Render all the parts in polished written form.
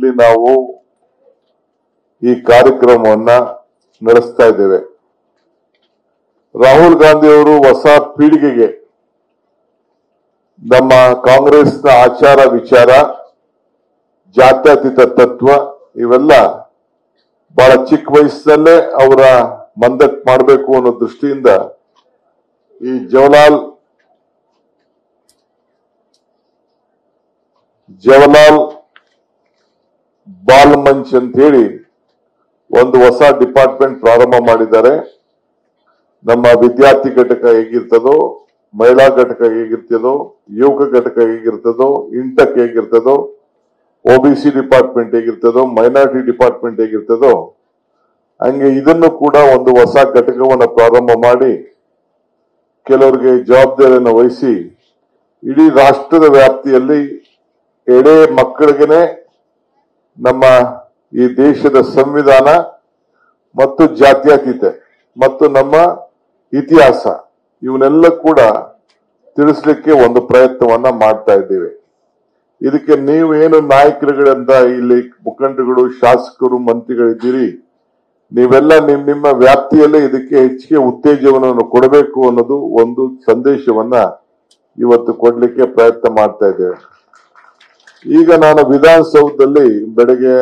ಇಲ್ಲಿ ನಾವು ಈ ಕಾರ್ಯಕ್ರಮವನ್ನ ನಡೆಸ್ತಾ ಇದ್ದೇವೆ. ರಾಹುಲ್ ಗಾಂಧಿ ಅವರು ಹೊಸ ಪೀಳಿಗೆಗೆ ನಮ್ಮ ಕಾಂಗ್ರೆಸ್ನ ಆಚಾರ ವಿಚಾರ, ಜಾತ್ಯತೀತ ತತ್ವ ಇವೆಲ್ಲ ಬಹಳ ಚಿಕ್ಕ ವಯಸ್ಸಿನಲ್ಲೇ ಅವರ ಮಂದಕ್ಕೆ ಮಾಡಬೇಕು ಅನ್ನೋ ದೃಷ್ಟಿಯಿಂದ ಈ ಜವಹರ್ಲಾಲ್ ಬಾಲ್ ಮಂಚ್ ಅಂತ ಹೇಳಿ ಒಂದು ಹೊಸ ಡಿಪಾರ್ಟ್ಮೆಂಟ್ ಪ್ರಾರಂಭ ಮಾಡಿದ್ದಾರೆ. ನಮ್ಮ ವಿದ್ಯಾರ್ಥಿ ಘಟಕ ಹೇಗಿರ್ತದೋ, ಮಹಿಳಾ ಘಟಕ ಹೇಗಿರ್ತದೋ, ಯುವಕ ಘಟಕ ಹೇಗಿರ್ತದೋ, ಇಂಟಕ್ ಹೇಗಿರ್ತದೋ, ಒಬಿಸಿ ಡಿಪಾರ್ಟ್ಮೆಂಟ್ ಹೇಗಿರ್ತದೋ, ಮೈನಾರಿಟಿ ಡಿಪಾರ್ಟ್ಮೆಂಟ್ ಹೇಗಿರ್ತದೋ, ಹಂಗೆ ಇದನ್ನು ಕೂಡ ಒಂದು ಹೊಸ ಘಟಕವನ್ನು ಪ್ರಾರಂಭ ಮಾಡಿ ಕೆಲವರಿಗೆ ಜವಾಬ್ದಾರಿಯನ್ನು ವಹಿಸಿ ಇಡೀ ರಾಷ್ಟ್ರದ ವ್ಯಾಪ್ತಿಯಲ್ಲಿ ಎಡೆ ಮಕ್ಕಳಿಗೆ ನಮ್ಮ ಈ ದೇಶದ ಸಂವಿಧಾನ ಮತ್ತು ಜಾತ್ಯತೀತೆ ಮತ್ತು ನಮ್ಮ ಇತಿಹಾಸ ಇವನ್ನೆಲ್ಲ ಕೂಡ ತಿಳಿಸ್ಲಿಕ್ಕೆ ಒಂದು ಪ್ರಯತ್ನವನ್ನ ಮಾಡ್ತಾ ಇದ್ದೇವೆ. ಇದಕ್ಕೆ ನೀವೇನು ನಾಯಕರುಗಳಿಂದ ಇಲ್ಲಿ ಮುಖಂಡರುಗಳು, ಶಾಸಕರು, ಮಂತ್ರಿಗಳಿದ್ದೀರಿ, ನೀವೆಲ್ಲ ನಿಮ್ಮ ವ್ಯಾಪ್ತಿಯಲ್ಲೇ ಇದಕ್ಕೆ ಹೆಚ್ಚಿಗೆ ಉತ್ತೇಜನವನ್ನು ಕೊಡಬೇಕು ಅನ್ನೋದು ಒಂದು ಸಂದೇಶವನ್ನ ಇವತ್ತು ಕೊಡ್ಲಿಕ್ಕೆ ಪ್ರಯತ್ನ ಮಾಡ್ತಾ ಇದ್ದೇವೆ. ಈಗ ನಾನು ವಿಧಾನಸೌಧದಲ್ಲಿ ಬೆಳಗ್ಗೆ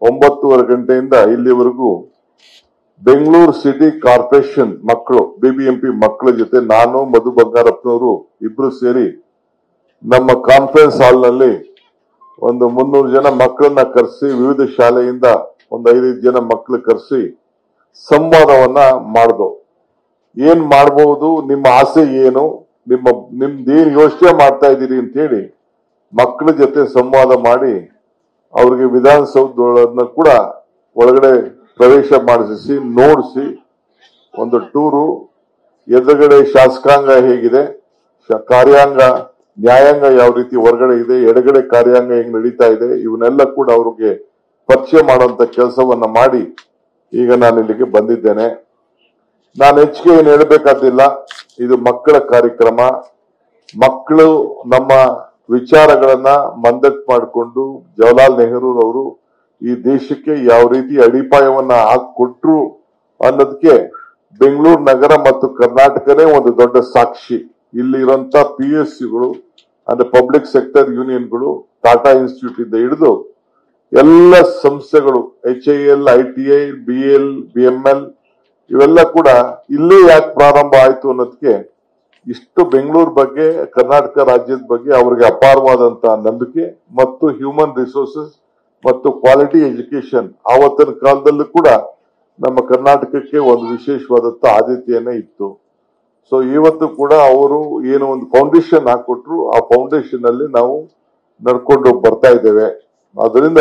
9:30 ಗಂಟೆಯಿಂದ ಇಲ್ಲಿವರೆಗೂ ಬೆಂಗಳೂರು ಸಿಟಿ ಕಾರ್ಪೊರೇಷನ್ ಮಕ್ಕಳು, ಬಿಬಿಎಂಪಿ ಮಕ್ಕಳ ಜೊತೆ ನಾನು, ಮಧು ಬಂಗಾರಪ್ಪನವರು ಇಬ್ರು ಸೇರಿ ನಮ್ಮ ಕಾನ್ಫರೆನ್ಸ್ ಹಾಲ್ ನಲ್ಲಿ ಒಂದು 300 ಜನ ಮಕ್ಕಳನ್ನ ಕರೆಸಿ, ವಿವಿಧ ಶಾಲೆಯಿಂದ ಒಂದು 5 ಜನ ಮಕ್ಕಳು ಕರೆಸಿ ಸಂವಾದವನ್ನ ಮಾಡ್ದು. ಏನ್ ಮಾಡಬಹುದು, ನಿಮ್ಮ ಆಸೆ ಏನು, ನಿಮ್ದೇನ್ ಯೋಚನೆ ಮಾಡ್ತಾ ಇದ್ದೀರಿ ಅಂತ ಹೇಳಿ ಮಕ್ಕಳ ಜೊತೆ ಸಂವಾದ ಮಾಡಿ ಅವ್ರಿಗೆ ವಿಧಾನಸೌಧಗಳನ್ನ ಕೂಡ ಒಳಗಡೆ ಪ್ರವೇಶ ಮಾಡಿಸಿ ನೋಡಿಸಿ ಒಂದು ಟೂರು, ಎದುರುಗಡೆ ಶಾಸಕಾಂಗ ಹೇಗಿದೆ, ಕಾರ್ಯಾಂಗ ನ್ಯಾಯಾಂಗ ಯಾವ ರೀತಿ ಹೊರಗಡೆ ಇದೆ, ಎಡಗಡೆ ಕಾರ್ಯಾಂಗ ಹೆಂಗ್ ನಡೀತಾ ಇದೆ, ಇವನ್ನೆಲ್ಲ ಕೂಡ ಅವ್ರಿಗೆ ಪರಿಚಯ ಮಾಡುವಂತ ಕೆಲಸವನ್ನ ಮಾಡಿ ಈಗ ನಾನು ಇಲ್ಲಿಗೆ ಬಂದಿದ್ದೇನೆ. ನಾನು ಹೆಚ್ಚಿಗೆ ಏನು ಹೇಳಬೇಕಾದಿಲ್ಲ, ಇದು ಮಕ್ಕಳ ಕಾರ್ಯಕ್ರಮ. ಮಕ್ಕಳು ನಮ್ಮ ವಿಚಾರಗಳನ್ನ ಮಂದಟ್ ಮಾಡಿಕೊಂಡು ಜವಾಹರ್ಲಾಲ್ ನೆಹರು ಅವರು ಈ ದೇಶಕ್ಕೆ ಯಾವ ರೀತಿ ಅಡಿಪಾಯವನ್ನ ಹಾಕೊಟ್ರು ಅನ್ನೋದಕ್ಕೆ ಬೆಂಗಳೂರು ನಗರ ಮತ್ತು ಕರ್ನಾಟಕನೇ ಒಂದು ದೊಡ್ಡ ಸಾಕ್ಷಿ. ಇಲ್ಲಿರುವಂತ PSUಗಳು ಅಂದ್ರೆ ಪಬ್ಲಿಕ್ ಸೆಕ್ಟರ್ ಯೂನಿಯನ್ಗಳು, ಟಾಟಾ ಇನ್ಸ್ಟಿಟ್ಯೂಟ್ ಇಂದ ಹಿಡಿದು ಎಲ್ಲ ಸಂಸ್ಥೆಗಳು, HIL, ITI, BL, BML ಇವೆಲ್ಲ ಕೂಡ ಇಲ್ಲೇ ಯಾಕೆ ಪ್ರಾರಂಭ ಆಯ್ತು ಅನ್ನೋದಕ್ಕೆ ಇಷ್ಟು ಬೆಂಗಳೂರು ಬಗ್ಗೆ, ಕರ್ನಾಟಕ ರಾಜ್ಯದ ಬಗ್ಗೆ ಅವರಿಗೆ ಅಪಾರವಾದಂತಹ ನಂಬಿಕೆ ಮತ್ತು ಹ್ಯೂಮನ್ ರಿಸೋರ್ಸಸ್ ಮತ್ತು ಕ್ವಾಲಿಟಿ ಎಜುಕೇಶನ್ ಆವತ್ತಿನ ಕಾಲದಲ್ಲೂ ಕೂಡ ನಮ್ಮ ಕರ್ನಾಟಕಕ್ಕೆ ಒಂದು ವಿಶೇಷವಾದಂತ ಆದ್ಯತೆಯನ್ನೇ ಇತ್ತು. ಸೊ ಇವತ್ತು ಕೂಡ ಅವರು ಏನು ಒಂದು ಫೌಂಡೇಶನ್ ಹಾಕೊಟ್ರು, ಆ ಫೌಂಡೇಶನ್ ಅಲ್ಲಿ ನಾವು ನಡ್ಕೊಂಡು ಬರ್ತಾ ಇದ್ದೇವೆ. ಅದರಿಂದ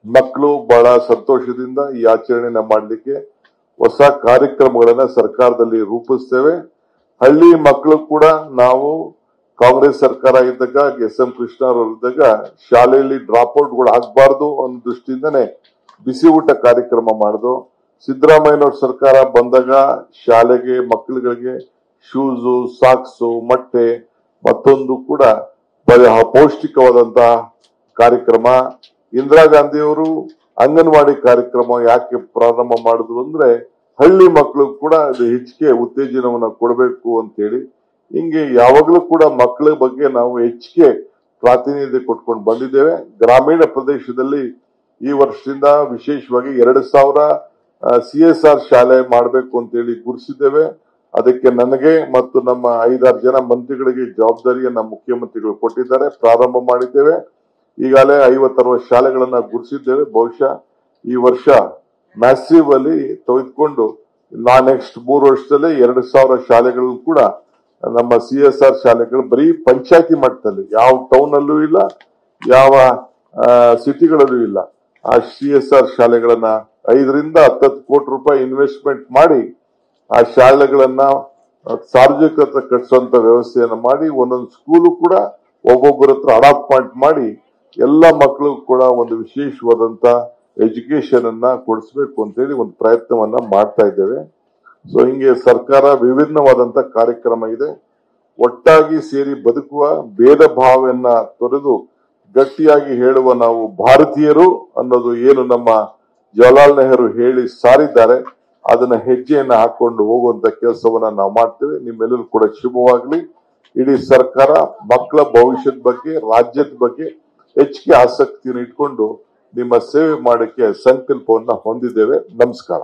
ಮಕ್ಕಳು ಬಹಳ ಸಂತೋಷದಿಂದ ಈ ಆಚರಣೆನ ಮಾಡಲಿಕ್ಕೆ ಹೊಸ ಕಾರ್ಯಕ್ರಮಗಳನ್ನ ಸರ್ಕಾರದಲ್ಲಿ ರೂಪಿಸ್ತೇವೆ. ಹಳ್ಳಿ ಮಕ್ಕಳು ಕೂಡ ನಾವು ಕಾಂಗ್ರೆಸ್ ಸರ್ಕಾರ ಇದ್ದಾಗ, SM ಕೃಷ್ಣ ಅವರು ಇದ್ದಾಗ ಶಾಲೆಯಲ್ಲಿ ಡ್ರಾಪ್ ಔಟ್ಗಳು ಆಗಬಾರ್ದು ಅನ್ನೋ ದೃಷ್ಟಿಯಿಂದನೇ ಬಿಸಿ ಊಟ ಕಾರ್ಯಕ್ರಮ ಮಾಡಿದ್ರು. ಸಿದ್ದರಾಮಯ್ಯನವ್ರ ಸರ್ಕಾರ ಬಂದಾಗ ಶಾಲೆಗೆ ಮಕ್ಕಳುಗಳಿಗೆ ಶೂಸು, ಸಾಕ್ಸು, ಮೊಟ್ಟೆ ಮತ್ತೊಂದು ಕೂಡ ಪೌಷ್ಟಿಕವಾದಂತಹ ಕಾರ್ಯಕ್ರಮ. ಇಂದಿರಾ ಗಾಂಧಿಯವರು ಅಂಗನವಾಡಿ ಕಾರ್ಯಕ್ರಮ ಯಾಕೆ ಪ್ರಾರಂಭ ಮಾಡಿದ್ರು ಅಂದ್ರೆ ಹಳ್ಳಿ ಮಕ್ಕಳು ಕೂಡ ಅದು ಹೆಚ್ಚಿಗೆ ಉತ್ತೇಜನವನ್ನ ಕೊಡಬೇಕು ಅಂತ ಹೇಳಿ. ಹಿಂಗೆ ಯಾವಾಗಲೂ ಕೂಡ ಮಕ್ಕಳ ಬಗ್ಗೆ ನಾವು ಹೆಚ್ಚಿಗೆ ಪ್ರಾತಿನಿಧ್ಯ ಕೊಟ್ಕೊಂಡು ಬಂದಿದ್ದೇವೆ. ಗ್ರಾಮೀಣ ಪ್ರದೇಶದಲ್ಲಿ ಈ ವರ್ಷದಿಂದ ವಿಶೇಷವಾಗಿ 2000 CSR ಶಾಲೆ ಮಾಡಬೇಕು ಅಂತ ಹೇಳಿ ಗುರುತಿಸಿದ್ದೇವೆ. ಅದಕ್ಕೆ ನನಗೆ ಮತ್ತು ನಮ್ಮ 5-6 ಜನ ಮಂತ್ರಿಗಳಿಗೆ ಜವಾಬ್ದಾರಿಯನ್ನ ಮುಖ್ಯಮಂತ್ರಿಗಳು ಕೊಟ್ಟಿದ್ದಾರೆ. ಪ್ರಾರಂಭ ಮಾಡಿದ್ದೇವೆ. ಈಗಾಗಲೇ 50-60 ಶಾಲೆಗಳನ್ನ ಗುರುತಿಸಿದ್ದೇವೆ. ಬಹುಶಃ ಈ ವರ್ಷ ಮ್ಯಾಸಿವ್ ಅಲ್ಲಿ ತೆಗೆದುಕೊಂಡು ನೆಕ್ಸ್ಟ್ 3 ವರ್ಷದಲ್ಲಿ 2000 ಶಾಲೆಗಳು ಕೂಡ ನಮ್ಮ CSR ಶಾಲೆಗಳು ಬರೀ ಪಂಚಾಯತಿ ಮಟ್ಟದಲ್ಲಿ, ಯಾವ ಟೌನ್ ಅಲ್ಲೂ ಇಲ್ಲ, ಯಾವ ಸಿಟಿಗಳಲ್ಲೂ ಇಲ್ಲ. ಆ CSR ಶಾಲೆಗಳನ್ನ 5 ರಿಂದ 10 ಕೋಟಿ ರೂಪಾಯಿ ಇನ್ವೆಸ್ಟ್ಮೆಂಟ್ ಮಾಡಿ ಆ ಶಾಲೆಗಳನ್ನ ಸಾರ್ವಜನಿಕ ಕಟ್ಟಿಸುವಂತ ವ್ಯವಸ್ಥೆಯನ್ನ ಮಾಡಿ ಒಂದೊಂದು ಸ್ಕೂಲು ಕೂಡ ಒಬ್ಬೊಬ್ಬರ ಹತ್ರ ಅಡಾಪ್ಟ್ಮೆಂಟ್ ಮಾಡಿ ಎಲ್ಲ ಮಕ್ಕಳು ಕೂಡ ಒಂದು ವಿಶೇಷವಾದಂತ ಎಜುಕೇಶನ್ ಅನ್ನ ಕೊಡಿಸಬೇಕು ಅಂತೇಳಿ ಒಂದು ಪ್ರಯತ್ನವನ್ನ ಮಾಡ್ತಾ ಇದ್ದೇವೆ. ಸೊ ಹಿಂಗೆ ಸರ್ಕಾರ ವಿಭಿನ್ನವಾದಂತ ಕಾರ್ಯಕ್ರಮ ಇದೆ. ಒಟ್ಟಾಗಿ ಸೇರಿ ಬದುಕುವ, ಭೇದ ಭಾವವನ್ನ ತೊರೆದು ಗಟ್ಟಿಯಾಗಿ ಹೇಳುವ ನಾವು ಭಾರತೀಯರು ಅನ್ನೋದು ಏನು ನಮ್ಮ ಜವಾಹರ್ಲಾಲ್ ನೆಹರು ಹೇಳಿ ಸಾರಿದ್ದಾರೆ, ಅದನ್ನ ಹೆಜ್ಜೆಯನ್ನ ಹಾಕೊಂಡು ಹೋಗುವಂತ ಕೆಲಸವನ್ನ ನಾವು ಮಾಡ್ತೇವೆ. ನಿಮ್ಮೆಲ್ಲರೂ ಕೂಡ ಶುಭವಾಗ್ಲಿ. ಇಡೀ ಸರ್ಕಾರ ಮಕ್ಕಳ ಭವಿಷ್ಯದ ಬಗ್ಗೆ, ರಾಜ್ಯದ ಬಗ್ಗೆ ಹೆಚ್ಚಿಗೆ ಆಸಕ್ತಿಯನ್ನು ಇಟ್ಕೊಂಡು ನಿಮ್ಮ ಸೇವೆ ಮಾಡಕ್ಕೆ ಸಂಕಲ್ಪವನ್ನ ಹೊಂದಿದ್ದೇವೆ. ನಮಸ್ಕಾರ.